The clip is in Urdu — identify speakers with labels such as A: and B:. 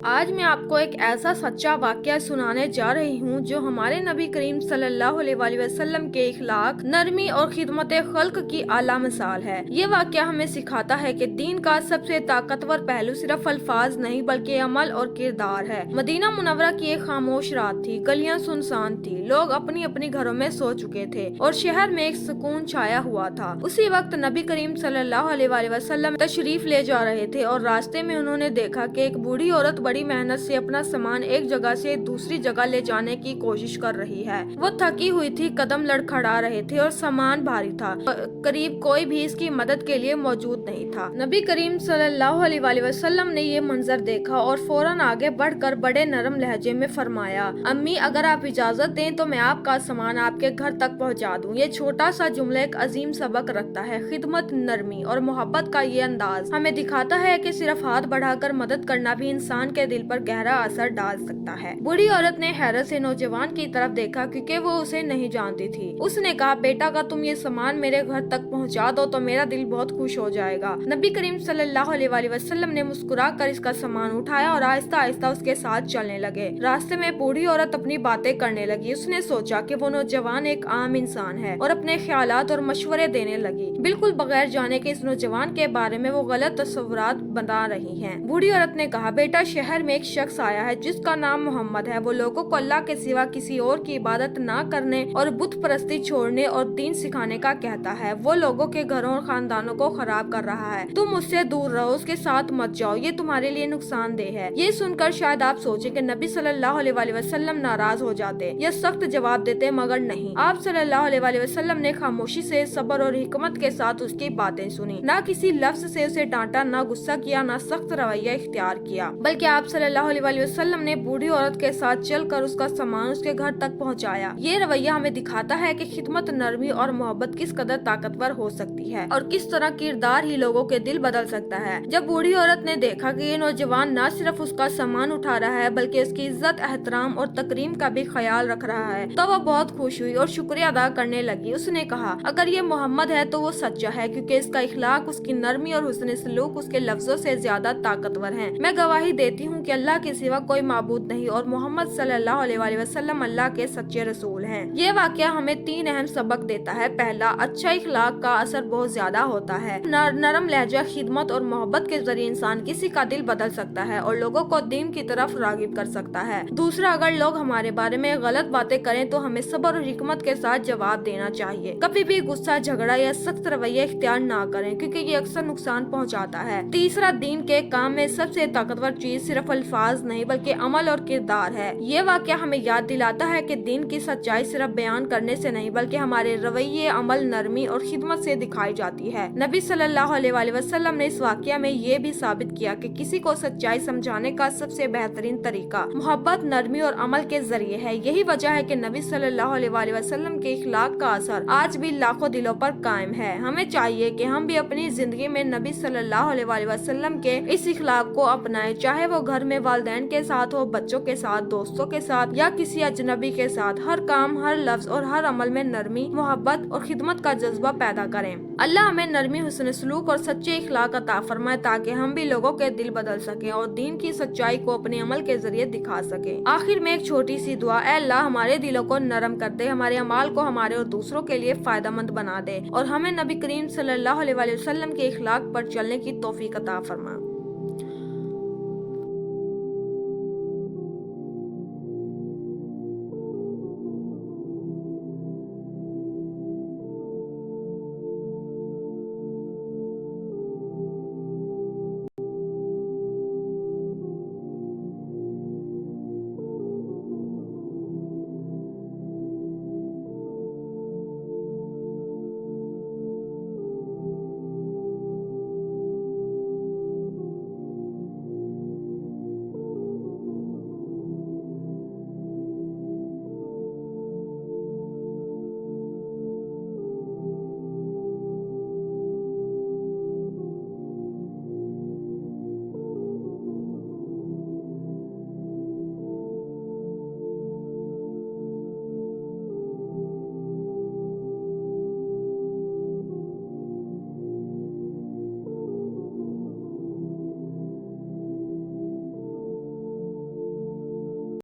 A: آج میں آپ کو ایک ایسا سچا واقعہ سنانے جا رہی ہوں جو ہمارے نبی کریم صلی اللہ علیہ وآلہ وسلم کے اخلاق، نرمی اور خدمت خلق کی اعلیٰ مثال ہے۔ یہ واقعہ ہمیں سکھاتا ہے کہ دین کا سب سے طاقتور پہلو صرف الفاظ نہیں بلکہ عمل اور کردار ہے۔ مدینہ منورہ کی ایک خاموش رات تھی، گلیاں سنسان تھی، لوگ اپنی اپنی گھروں میں سو چکے تھے اور شہر میں ایک سکون چھایا ہوا تھا۔ اسی وقت نبی کریم صلی اللہ علیہ وآلہ وسلم تشریف لے جا رہے تھے اور راستے میں انہوں نے دیکھا کہ ایک بوڑھی عورت بڑی محنت سے اپنا سامان ایک جگہ سے دوسری جگہ لے جانے کی کوشش کر رہی ہے۔ وہ تھکی ہوئی تھی، قدم لڑکھڑا رہے تھے اور سامان بھاری تھا۔ قریب کوئی بھی اس کی مدد کے لیے موجود نہیں تھا۔ نبی کریم صلی اللہ علیہ وآلہ وسلم نے یہ منظر دیکھا اور فوراً آگے بڑھ کر بڑے نرم لہجے میں فرمایا، امی اگر آپ اجازت دیں تو میں آپ کا سامان آپ کے گھر تک پہنچا دوں۔ یہ چھوٹا سا جملہ ایک عظیم سبق رکھتا ہے۔ خدمت، نرمی اور محبت کا یہ انداز ہمیں دکھاتا ہے کہ صرف ہاتھ بڑھا کر مدد کرنا بھی انسان کے دل پر گہرا اثر ڈال سکتا ہے۔ بوڑھی عورت نے حیرت سے نوجوان کی طرف دیکھا کیونکہ وہ اسے نہیں جانتی تھی۔ اس نے کہا، بیٹا اگر تم یہ سامان میرے گھر تک پہنچا دو تو میرا دل بہت خوش ہو جائے گا۔ نبی کریم صلی اللہ علیہ وآلہ وسلم نے مسکرا کر اس کا سامان اٹھایا اور آہستہ آہستہ اس کے ساتھ چلنے لگے۔ راستے میں بوڑھی عورت اپنی باتیں کرنے لگی۔ اس نے سوچا کہ وہ نوجوان ایک عام انسان ہے اور اپنے خیالات اور مشورے دینے لگی، بالکل بغیر جانے کہ اس نوجوان کے بارے میں وہ غلط تصورات بنا رہی ہیں۔ بوڑھی عورت نے کہا، بیٹا شہر میں ایک شخص آیا ہے جس کا نام محمد ہے۔ وہ لوگوں کو اللہ کے سوا کسی اور کی عبادت نہ کرنے اور بت پرستی چھوڑنے اور دین سکھانے کا کہتا ہے۔ وہ لوگوں کے گھروں اور خاندانوں کو خراب کر رہا ہے۔ تم اس سے دور رہو، اس کے ساتھ مت جاؤ، یہ تمہارے لیے نقصان دہ ہے۔ یہ سن کر شاید آپ سوچیں کہ نبی صلی اللہ علیہ وآلہ وسلم ناراض ہو جاتے یا سخت جواب دیتے، مگر نہیں۔ آپ صلی اللہ علیہ وآلہ وسلم نے خاموشی سے، صبر اور حکمت کے ساتھ اس کی باتیں سنی۔ نہ کسی لفظ سے اسے ڈانٹا، نہ غصہ کیا، نہ سخت رویہ اختیار کیا، بلکہ آپ صلی اللہ علیہ وآلہ وسلم نے بوڑھی عورت کے ساتھ چل کر اس کا سامان اس کے گھر تک پہنچایا۔ یہ رویہ ہمیں دکھاتا ہے کہ خدمت، نرمی اور محبت کس قدر طاقتور ہو سکتی ہے اور کس طرح کردار ہی لوگوں کے دل بدل سکتا ہے۔ جب بوڑھی عورت نے دیکھا کہ یہ نوجوان نہ صرف اس کا سامان اٹھا رہا ہے بلکہ اس کی عزت، احترام اور تکریم کا بھی خیال رکھ رہا ہے تو وہ بہت خوش ہوئی اور شکریہ ادا کرنے لگی۔ اس نے کہا، اگر یہ محمد ہے تو وہ سچا ہے، کیونکہ اس کا اخلاق، اس کی نرمی اور حسن سلوک اس کے لفظوں سے زیادہ طاقتور ہیں۔ میں گواہی دیتی ہوں کہ اللہ کے سوا کوئی معبود نہیں اور محمد صلی اللہ علیہ وآلہ وسلم اللہ کے سچے رسول ہیں۔ یہ واقعہ ہمیں تین اہم سبق دیتا ہے۔ پہلا، اچھا اخلاق کا اثر بہت زیادہ ہوتا ہے۔ نرم لہجہ، خدمت اور محبت کے ذریعے انسان کسی کا دل بدل سکتا ہے اور لوگوں کو دین کی طرف راغب کر سکتا ہے۔ دوسرا، اگر لوگ ہمارے بارے میں غلط باتیں کریں تو ہمیں صبر اور حکمت کے ساتھ جواب دینا چاہیے۔ کبھی بھی غصہ، جھگڑا یا سخت رویہ اختیار نہ کریں کیونکہ یہ اکثر نقصان پہنچاتا ہے۔ تیسرا، دین کے کام میں سب سے طاقتور چیز صرف الفاظ نہیں بلکہ عمل اور کردار ہے۔ یہ واقعہ ہمیں یاد دلاتا ہے کہ دین کی سچائی صرف بیان کرنے سے نہیں بلکہ ہمارے رویے، عمل، نرمی اور خدمت سے دکھائی جاتی ہے۔ نبی صلی اللہ علیہ وآلہ وسلم نے اس واقعہ میں یہ بھی ثابت کیا کہ کسی کو سچائی سمجھانے کا سب سے بہترین طریقہ محبت، نرمی اور عمل کے ذریعے ہے۔ یہی وجہ ہے کہ نبی صلی اللہ علیہ وآلہ وسلم کے اخلاق کا اثر آج بھی لاکھوں دلوں پر قائم ہے۔ ہمیں چاہیے کہ ہم بھی اپنی زندگی میں نبی صلی اللہ علیہ وآلہ وسلم کے اس اخلاق کو اپنائیں، چاہے وہ گھر میں والدین کے ساتھ ہو، بچوں کے ساتھ، دوستوں کے ساتھ یا کسی اجنبی کے ساتھ۔ ہر کام، ہر لفظ اور ہر عمل میں نرمی، محبت اور خدمت کا جذبہ پیدا کریں۔ اللہ ہمیں نرمی، حسن سلوک اور سچے اخلاق عطا فرمائے تاکہ ہم بھی لوگوں کے دل بدل سکیں اور دین کی سچائی کو اپنے عمل کے ذریعے دکھا سکیں۔ آخر میں ایک چھوٹی سی دعا، اے اللہ ہمارے دلوں کو نرم کر دے، ہمارے اعمال کو ہمارے اور دوسروں کے لیے فائدہ مند بنا دے اور ہمیں نبی کریم صلی اللہ علیہ وسلم کے اخلاق پر چلنے کی توفیق عطا فرما۔